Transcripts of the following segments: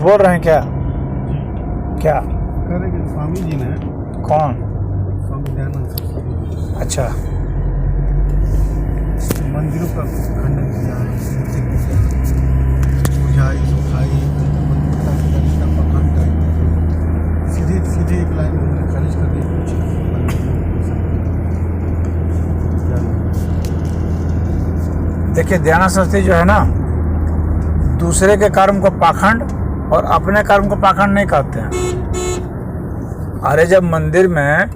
बोल रहे हैं क्या? क्या कह रहे कि स्वामी जी ने, कौन? स्वामी दयानंद सरस्वती, अच्छा, मंदिरों का खंडन किया है, बुझाई सुखाई का पखंड है, सीधे एक लाइन में उन्होंने खारिज कर दिया। देखिए, दयानंद सरस्वती जो है ना, दूसरे के कर्म को पाखंड और अपने कर्म को पाखंड नहीं कहते हैं। अरे जब मंदिर में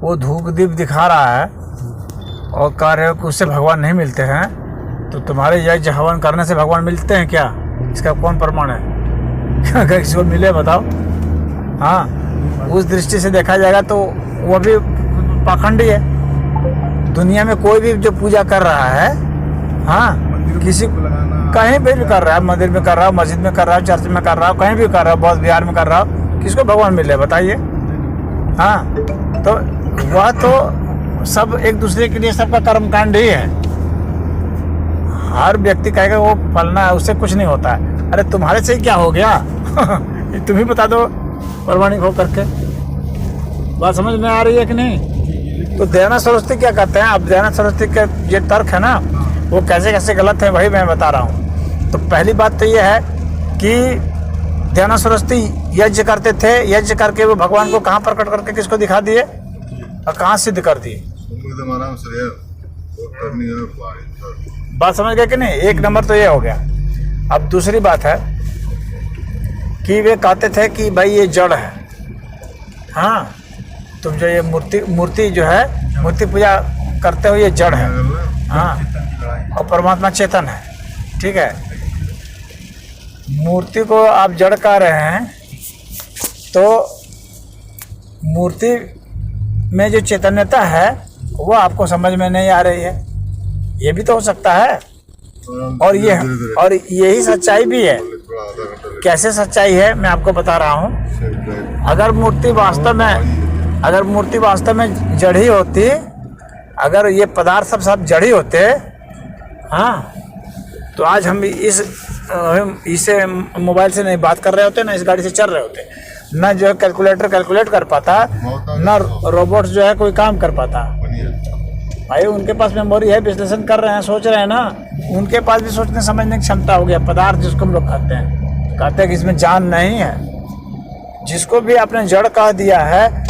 वो धूप दीप दिखा रहा है और कह रहे हो कि उससे भगवान नहीं मिलते हैं, तो तुम्हारे यज्ञ हवन करने से भगवान मिलते हैं क्या? इसका कौन प्रमाण है? अगर किसी को मिले बताओ। हाँ, उस दृष्टि से देखा जाएगा तो वो भी पाखंडी है। दुनिया में कोई भी जो पूजा कर रहा है, हाँ, किसी कहीं भी कर रहा है, मंदिर में कर रहा हो, मस्जिद में कर रहा हो, चर्च में कर रहा हो, कहीं भी कर रहा हो, बौद्ध विहार में कर रहा हो, किसको भगवान मिले बताइए? हाँ, तो वह तो सब एक दूसरे के लिए सबका कर्मकांड ही है। हर व्यक्ति कहेगा वो फलना है, उससे कुछ नहीं होता है। अरे तुम्हारे से ही क्या हो गया? तुम ही बता दो प्रमाणिक हो करके। बात समझ में आ रही है कि नहीं? तो दयानंद सरस्वती क्या कहते हैं? अब दयानंद सरस्वती के ये तर्क है ना, वो कैसे कैसे गलत है वही मैं बता रहा हूँ। तो पहली बात तो ये है कि दयानंद सरस्वती यज्ञ करते थे, यज्ञ करके वो भगवान को कहाँ प्रकट करके किसको दिखा दिए और कहाँ सिद्ध कर दिए? बात समझ गए कि नहीं? एक नंबर तो ये हो गया। अब दूसरी बात है कि वे कहते थे कि भाई ये जड़ है। हाँ, तुम जो ये मूर्ति जो है, मूर्ति पूजा करते हो, ये जड़ है। हाँ, और परमात्मा चेतन है। ठीक है, मूर्ति को आप जड़ कह रहे हैं, तो मूर्ति में जो चैतन्यता है वो आपको समझ में नहीं आ रही है, ये भी तो हो सकता है। और यही सच्चाई भी है। कैसे सच्चाई है मैं आपको बता रहा हूँ। अगर मूर्ति वास्तव में जड़ ही होती, अगर ये पदार्थ सब जड़ ही होते, हाँ, तो आज हम इसे मोबाइल से नहीं बात कर रहे होते, ना इस गाड़ी से चल रहे होते, ना जो है कैलकुलेट कर पाता, ना रोबोट जो है कोई काम कर पाता। भाई उनके पास मेमोरी है, विश्लेषण कर रहे हैं, सोच रहे हैं ना, उनके पास भी सोचने समझने की क्षमता हो गया। पदार्थ जिसको हम लोग कहते हैं कि इसमें जान नहीं है। जिसको भी आपने जड़ कह दिया है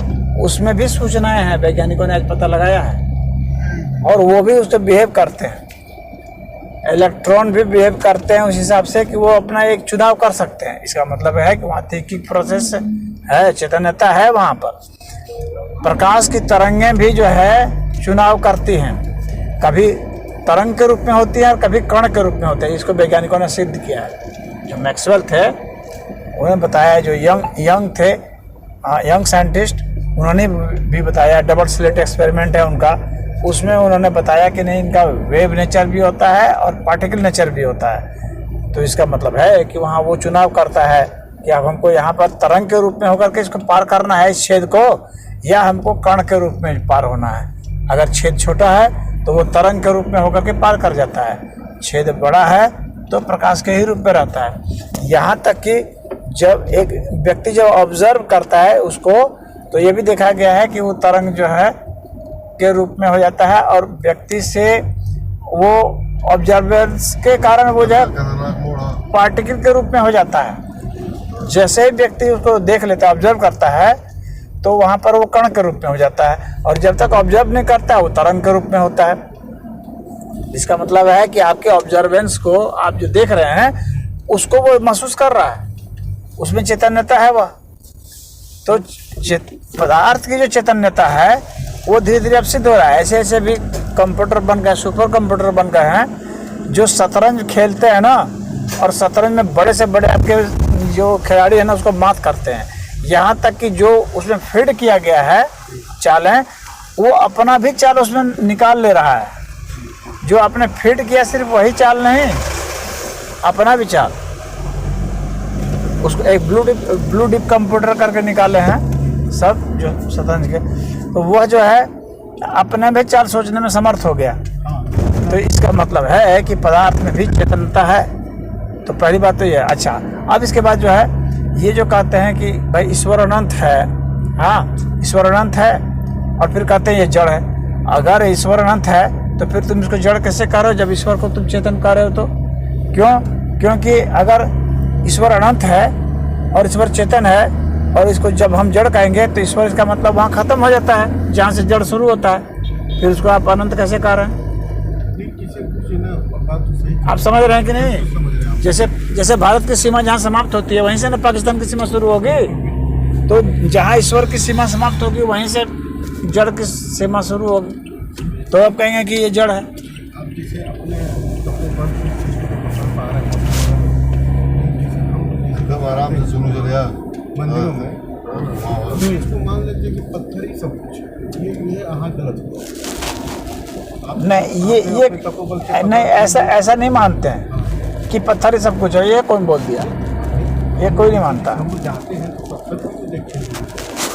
उसमें भी सूचनाएं हैं, वैज्ञानिकों ने आज पता लगाया है, और वो भी उससे बिहेव करते हैं। इलेक्ट्रॉन भी बिहेव करते हैं उस हिसाब से कि वो अपना एक चुनाव कर सकते हैं। इसका मतलब है कि वहाँ थीकिंग प्रोसेस है, चेतन्यता है वहाँ पर। प्रकाश की तरंगें भी जो है चुनाव करती हैं, कभी तरंग के रूप में होती है और कभी कण के रूप में होते हैं। इसको वैज्ञानिकों ने सिद्ध किया है। जो मैक्सवेल थे उन्होंने बताया, जो यंग थे, यंग साइंटिस्ट, उन्होंने भी बताया। डबल स्लिट एक्सपेरिमेंट है उनका, उसमें उन्होंने बताया कि नहीं, इनका वेव नेचर भी होता है और पार्टिकल नेचर भी होता है। तो इसका मतलब है कि वहाँ वो चुनाव करता है कि अब हमको यहाँ पर तरंग के रूप में होकर के इसको पार करना है, इस छेद को, या हमको कण के रूप में पार होना है। अगर छेद छोटा है तो वो तरंग के रूप में होकर के पार कर जाता है, छेद बड़ा है तो प्रकाश के ही रूप में रहता है। यहाँ तक कि जब एक व्यक्ति जब ऑब्जर्व करता है उसको, तो ये भी देखा गया है कि वो तरंग जो है के रूप में हो जाता है, और व्यक्ति से वो ऑब्जर्वेंस के कारण वो जो है पार्टिकल के रूप में हो जाता है। जैसे ही व्यक्ति उसको देख लेता है, ऑब्जर्व करता है, तो वहाँ पर वो कण के रूप में हो जाता है, और जब तक ऑब्जर्व नहीं करता वो तरंग के रूप में होता है। इसका मतलब है कि आपके ऑब्जर्वेंस को आप जो देख रहे हैं उसको वो महसूस कर रहा है, उसमें चैतन्यता है वह। तो पदार्थ की जो चैतन्यता है वो धीरे धीरे अब सिद्ध हो रहा है। ऐसे ऐसे भी कंप्यूटर बन गए, सुपर कंप्यूटर बन गए हैं जो शतरंज खेलते हैं ना, और शतरंज में बड़े से बड़े आपके जो खिलाड़ी है ना उसको मात करते हैं। यहाँ तक कि जो उसमें फीड किया गया है चालें, वो अपना भी चाल उसमें निकाल ले रहा है। जो आपने फीड किया सिर्फ वही चाल नहीं, अपना भी चाल, उसको एक ब्लू डिप कंप्यूटर करके निकाले हैं सब जो शतरंज के, तो वह जो है अपने भी चाल सोचने में समर्थ हो गया। तो इसका मतलब है कि पदार्थ में भी चेतनता है। तो पहली बात तो ये है। अच्छा, अब इसके बाद जो है ये जो कहते हैं कि भाई ईश्वर अनंत है, हाँ ईश्वर अनंत है, और फिर कहते हैं ये जड़ है। अगर ईश्वर अनंत है तो फिर तुम इसको जड़ कैसे कह रहे हो जब ईश्वर को तुम चेतन कह रहे हो? तो क्योंकि अगर ईश्वर अनंत है और ईश्वर चेतन है, और इसको जब हम जड़ कहेंगे तो ईश्वर इसका मतलब वहाँ खत्म हो जाता है जहाँ से जड़ शुरू होता है, फिर उसको आप अनंत कैसे कह रहे हैं? आप समझ रहे हैं कि नहीं? जैसे भारत की सीमा जहाँ समाप्त होती है वहीं से ना पाकिस्तान की सीमा शुरू होगी, तो जहाँ ईश्वर की सीमा समाप्त होगी वहीं से जड़ की सीमा शुरू होगी, तो आप कहेंगे कि ये जड़ है। अब जैसे अपने एकदम आराम से सुनो जरा मंदिरों में इसको मान लेते कि पत्थर ही सब कुछ, ये यहाँ गलत हुआ। नहीं ये नहीं, ऐसा नहीं मानते हैं कि पत्थर ही सब कुछ है। ये कौन बोल दिया? ये कोई नहीं मानता। हम जाते हैं तो पत्थर को देखते हैं।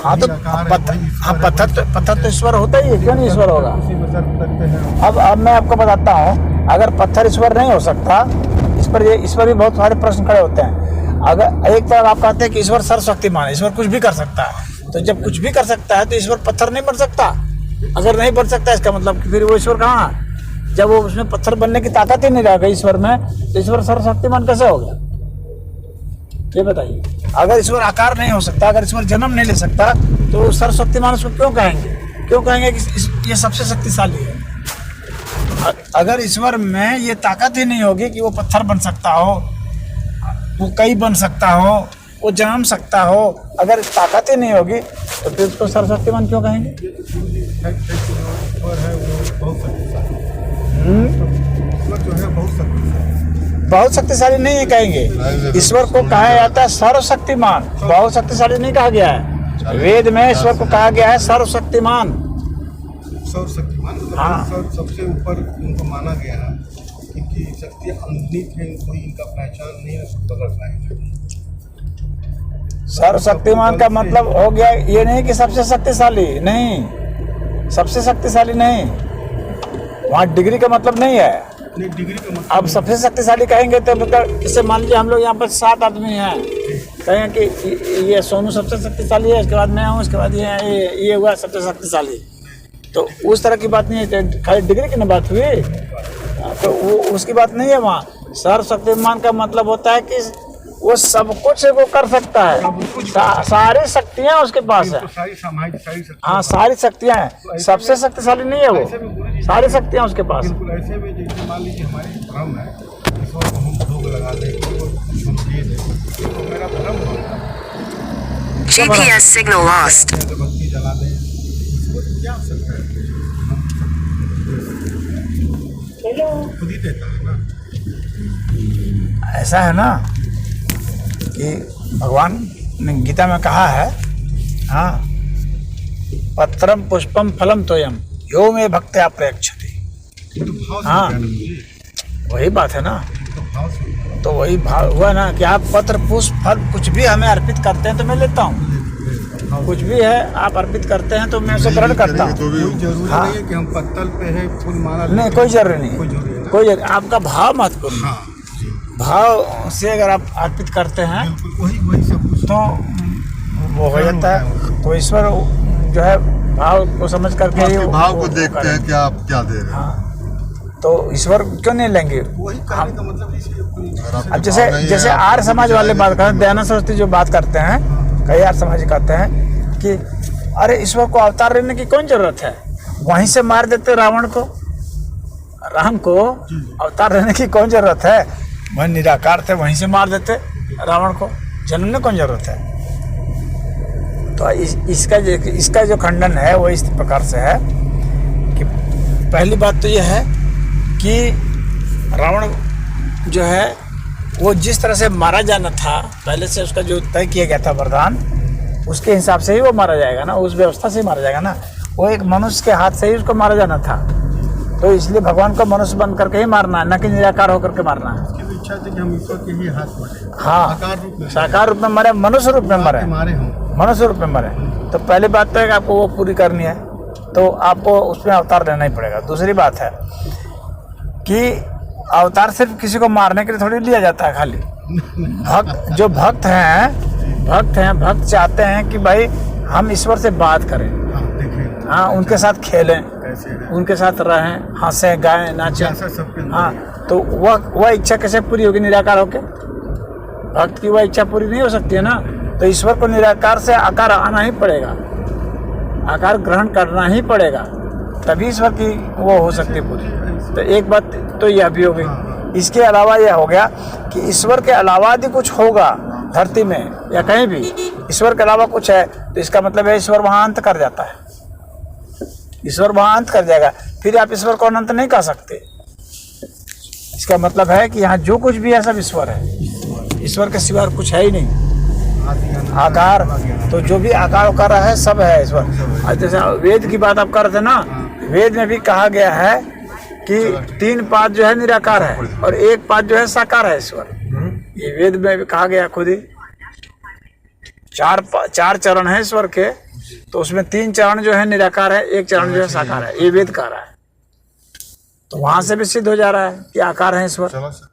हाँ तो पत्थर तो ईश्वर होता ही है, क्यों नहीं ईश्वर होगा? अब मैं आपको बताता हूँ, अगर पत्थर ईश्वर नहीं हो सकता, इस पर भी बहुत सारे प्रश्न खड़े होते हैं। अगर एक तरफ आप कहते हैं कि ईश्वर सर्वशक्तिमान है, ईश्वर कुछ भी कर सकता है, तो जब कुछ भी कर सकता है तो ईश्वर पत्थर नहीं बन सकता। अगर नहीं बन सकता इसका मतलब कि फिर वो ईश्वर कहाँ है? जब वो उसमें पत्थर बनने की ताकत ही नहीं रह गई ईश्वर में, तो ईश्वर सर्वशक्तिमान कैसे हो गया? ये बताइए। अगर ईश्वर आकार नहीं हो सकता, अगर ईश्वर जन्म नहीं ले सकता, तो सर्वशक्तिमान उसको क्यों कहेंगे? क्यों कहेंगे कि ये सबसे शक्तिशाली है? अगर ईश्वर में ये ताकत ही नहीं होगी कि वो पत्थर बन सकता हो, वो कई बन सकता हो, वो जन्म सकता हो, अगर ताकत ही नहीं होगी तो फिर उसको सर्वशक्तिमान क्यों कहेंगे? बहुत शक्तिशाली नहीं है कहेंगे। ईश्वर को कहा जाता है सर्वशक्तिमान, बहुत शक्तिशाली नहीं कहा गया है। वेद में ईश्वर को कहा गया है सर्वशक्तिमान। हाँ, सबसे ऊपर उनको माना गया है, इनकी शक्तियाँ अनंत हैं, कोई इनका पहचान नहीं बदल पाएगा। सर्वशक्तिमान का मतलब हो गया ये नहीं कि सबसे शक्तिशाली, नहीं, सबसे शक्तिशाली नहीं, वहाँ डिग्री का मतलब नहीं है। डिग्री का मतलब अब सबसे शक्तिशाली कहेंगे तो मतलब इससे मान लीजिए हम लोग यहाँ पर 7 आदमी हैं, कहें कि ये सोनू सबसे शक्तिशाली है, इसके बाद मैं हूँ, इसके बाद ये हुआ सबसे शक्तिशाली, तो उस तरह की बात नहीं है, खाली डिग्री की ना बात हुई, तो वो उसकी बात नहीं है। वहाँ सर्वशक्तिमान का मतलब होता है कि वो सब कुछ वो कर सकता है, सारी शक्तियाँ उसके पास है। हाँ, सारी शक्तियाँ हैं, सबसे शक्तिशाली नहीं है वो, सारी शक्तियाँ उसके पास। ऐसे में जैसे मान लीजिए हमारे भ्रम है, ईश्वर को हम भोग लगा दें, हम दे दें, तो मेरा भ्रम होता है। GPS signal lost. अगरबत्ती जला दें, ईश्वर क्या सकता है? खुद ही देता है ना। ऐसा है ना कि भगवान ने गीता में कहा है, हाँ, पत्रम पुष्पम फलम तोयम यो में भक्त्या प्रयच्छति। हाँ, वही बात है ना, तो वही भाव हुआ ना कि आप पत्र पुष्प फल कुछ भी हमें अर्पित करते हैं तो मैं लेता हूँ, कुछ भी है आप अर्पित करते हैं तो मैं उसे ग्रहण करता हूँ। कोई जरूरी नहीं है कि हम पत्तल पे है फूल माला, नहीं, कोई जरूरी नहीं, कोई जरूरी, आपका भाव महत्वपूर्ण है। भाव से अगर आप अर्पित करते हैं वही सब कुछ तो वो हो जाता है। तो ईश्वर जो है भाव को समझ करके ही भाव को देखते हैं कि आप क्या दे रहे हैं। हाँ, तो ईश्वर क्यों नहीं लेंगे? वही करने का मतलब। अब जैसे आर्य समाज वाले बात करते हैं, दयानंद सरस्वती जो बात करते हैं, कई आर्य समाज कहते हैं कि अरे ईश्वर को अवतार लेने की कौन जरूरत है, वहीं से मार देते रावण को, राम को अवतार लेने की कौन जरूरत है, वह निराकार थे वहीं से मार देते रावण को, जन्मने कौन जरूरत है? तो इसका जो खंडन है वो इस प्रकार से है कि पहली बात तो यह है कि रावण जो है वो जिस तरह से मारा जाना था, पहले से उसका जो तय किया गया था वरदान, उसके हिसाब से ही वो मारा जाएगा ना, उस व्यवस्था से ही मारा जाएगा ना। वो एक मनुष्य के हाथ से ही उसको मारा जाना था, तो इसलिए भगवान को मनुष्य बन करके ही मारना है, न कि निराकार होकर के मारना है। उसकी इच्छा थी कि हम ईश्वर के ही हाथ मारे। हाँ, साकार रूप में मरे, मनुष्य रूप में मरे, मनुष्य रूप में मरे। तो पहली बात तो है कि आपको वो पूरी करनी है, तो आपको उसमें अवतार लेना ही पड़ेगा। दूसरी बात है कि अवतार सिर्फ किसी को मारने के लिए थोड़ी लिया जाता है खाली। भक्त जो भक्त हैं भक्त चाहते हैं कि भाई हम ईश्वर से बात करें, हाँ देखें हाँ उनके साथ खेलें, कैसे रहे। उनके साथ रहें, हंसें गाएं नाचें। जैसा सबके अंदर हाँ तो वह इच्छा कैसे पूरी होगी निराकार होके? भक्त की वह इच्छा पूरी नहीं हो सकती है ना। तो ईश्वर को निराकार से आकार आना ही पड़ेगा, आकार ग्रहण करना ही पड़ेगा, तभी ईश्वर की वो हो सकती है पूरी। तो एक बात तो यह भी हो गई। इसके अलावा यह हो गया कि ईश्वर के अलावा यदि कुछ होगा धरती में या कहीं भी, ईश्वर के अलावा कुछ है, तो इसका मतलब है ईश्वर वहाँ अंत कर जाता है। ईश्वर वहाँ अंत कर जाएगा, फिर आप ईश्वर को अनंत नहीं कर सकते। इसका मतलब है कि यहाँ जो कुछ भी है सब ईश्वर है, ईश्वर के सिवा कुछ है ही नहीं। आकार तो जो भी आकार उकार है सब है ईश्वर। और जैसे वेद की बात आप कर रहे थे ना, वेद में भी कहा गया है कि 3 पाद जो है निराकार है और 1 पाद जो है साकार है ईश्वर। ये वेद में भी कहा गया खुद ही। 4 चरण है ईश्वर के, तो उसमें 3 चरण जो है निराकार है, 1 चरण जो है साकार है, ये वेद कह रहा है। तो वहां से भी सिद्ध हो जा रहा है कि आकार है ईश्वर। चलो सर।